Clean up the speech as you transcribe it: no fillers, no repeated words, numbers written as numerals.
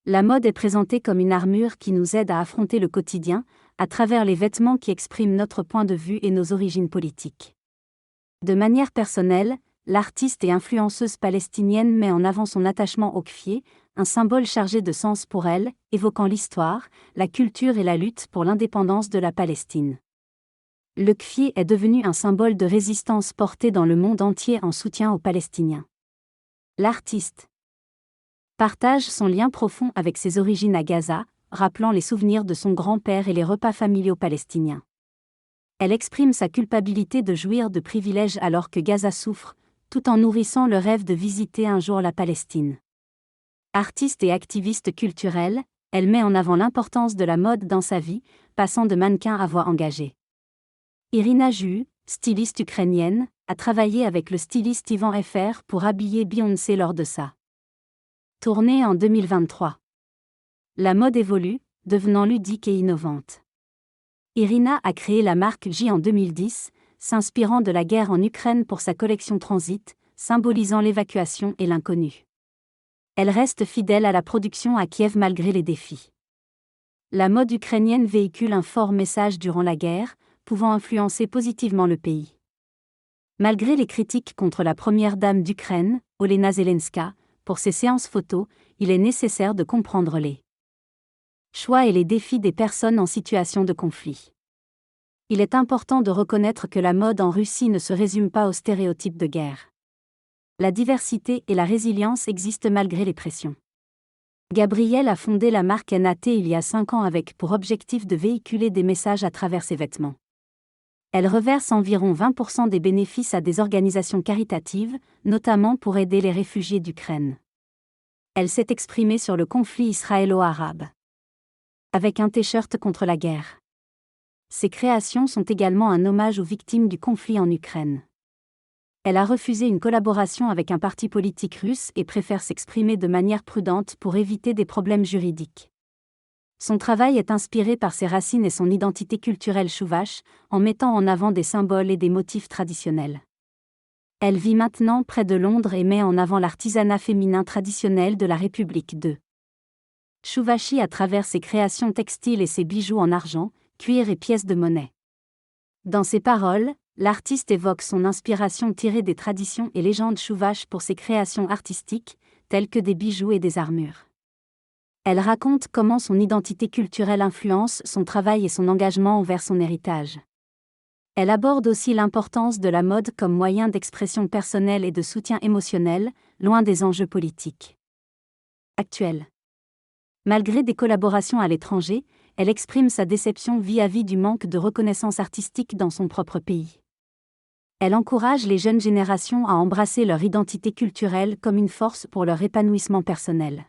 La mode est présentée comme une armure qui nous aide à affronter le quotidien, à travers les vêtements qui expriment notre point de vue et nos origines politiques. De manière personnelle, l'artiste et influenceuse palestinienne met en avant son attachement au kfié, un symbole chargé de sens pour elle, évoquant l'histoire, la culture et la lutte pour l'indépendance de la Palestine. Le kfié est devenu un symbole de résistance porté dans le monde entier en soutien aux Palestiniens. L'artiste partage son lien profond avec ses origines à Gaza, rappelant les souvenirs de son grand-père et les repas familiaux palestiniens. Elle exprime sa culpabilité de jouir de privilèges alors que Gaza souffre, tout en nourrissant le rêve de visiter un jour la Palestine. Artiste et activiste culturelle, elle met en avant l'importance de la mode dans sa vie, passant de mannequin à voix engagée. Irina Juhu, styliste ukrainienne, a travaillé avec le styliste Ivan Fr pour habiller Beyoncé lors de sa tournée en 2023. La mode évolue, devenant ludique et innovante. Irina a créé la marque J en 2010, s'inspirant de la guerre en Ukraine pour sa collection Transit, symbolisant l'évacuation et l'inconnu. Elle reste fidèle à la production à Kiev malgré les défis. La mode ukrainienne véhicule un fort message durant la guerre, pouvant influencer positivement le pays. Malgré les critiques contre la première dame d'Ukraine, Olena Zelenska, pour ses séances photos, il est nécessaire de comprendre les choix et les défis des personnes en situation de conflit. Il est important de reconnaître que la mode en Russie ne se résume pas aux stéréotypes de guerre. La diversité et la résilience existent malgré les pressions. Gabrielle a fondé la marque NAT il y a 5 ans avec pour objectif de véhiculer des messages à travers ses vêtements. Elle reverse environ 20% des bénéfices à des organisations caritatives, notamment pour aider les réfugiés d'Ukraine. Elle s'est exprimée sur le conflit israélo-arabe avec un t-shirt contre la guerre. Ses créations sont également un hommage aux victimes du conflit en Ukraine. Elle a refusé une collaboration avec un parti politique russe et préfère s'exprimer de manière prudente pour éviter des problèmes juridiques. Son travail est inspiré par ses racines et son identité culturelle chouvache, en mettant en avant des symboles et des motifs traditionnels. Elle vit maintenant près de Londres et met en avant l'artisanat féminin traditionnel de la République de Chouvachi à travers ses créations textiles et ses bijoux en argent, cuir et pièces de monnaie. Dans ses paroles, l'artiste évoque son inspiration tirée des traditions et légendes chouvaches pour ses créations artistiques, telles que des bijoux et des armures. Elle raconte comment son identité culturelle influence son travail et son engagement envers son héritage. Elle aborde aussi l'importance de la mode comme moyen d'expression personnelle et de soutien émotionnel, loin des enjeux politiques actuels. Malgré des collaborations à l'étranger, elle exprime sa déception vis-à-vis du manque de reconnaissance artistique dans son propre pays. Elle encourage les jeunes générations à embrasser leur identité culturelle comme une force pour leur épanouissement personnel.